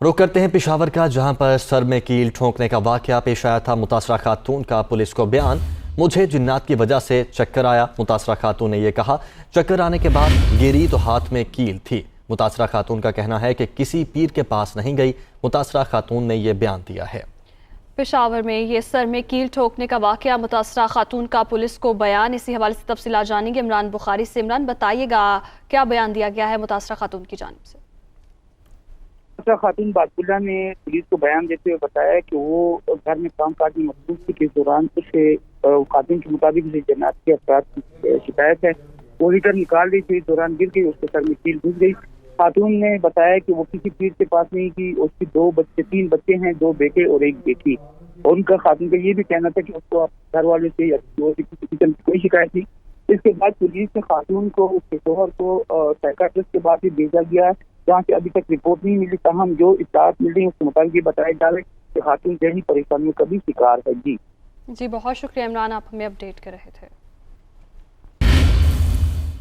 रुख करते हैं पेशावर का, जहां पर सर में कील ठोंकने का वाकया पेश आया था। मुतासरा खातून का पुलिस को बयान, मुझे जिन्नात की वजह से चक्कर आया। मुतासरा खातून ने यह कहा, चक्कर आने के बाद गिरी तो हाथ में कील थी। मुतासरा खातून का कहना है कि किसी पीर के पास नहीं गई। मुतासरा खातून ने यह बयान दिया है। पेशावर में ये सर में कील ठोकने का वाकया, मुतासरा खातून का पुलिस को बयान। इसी हवाले से तफसीलात जानेंगे इमरान बुखारी से। इमरान, बताइएगा क्या बयान दिया गया है मुतासरा खातून की जानिब से? मुतासरा खातून बातुल्ला ने पुलिस को बयान देते हुए बताया कि वो घर में काम काज में मसरूफ थी के दौरान उसे खातून के मुताबिक जन्नात के अफराद की शिकायत है। वो लीटर निकाल रही थी, इस दौरान गिर गई, उसके सर में कील घुस गई। खातून ने बताया कि वो किसी पीर के पास नहीं की, उसकी तीन बच्चे हैं, 2 बेटे और 1 बेटी। और उनका खातून का ये भी कहना था कि उसको घर वाले से या किसी किस्म की कोई शिकायत थी। इसके बाद पुलिस ने खातून को, उसके शोहर को साइकाट्रिस्ट के पास ही भेजा गया, जहाँ से अभी तक रिपोर्ट नहीं मिली। ताहम जो इत्तलात मिल रही है उसके मुताबिक ये बताया जा रहा है कि खातून जहनी परेशानियों का भी शिकार है। जी बहुत शुक्रिया इमरान, आप हमें अपडेट कर रहे थे।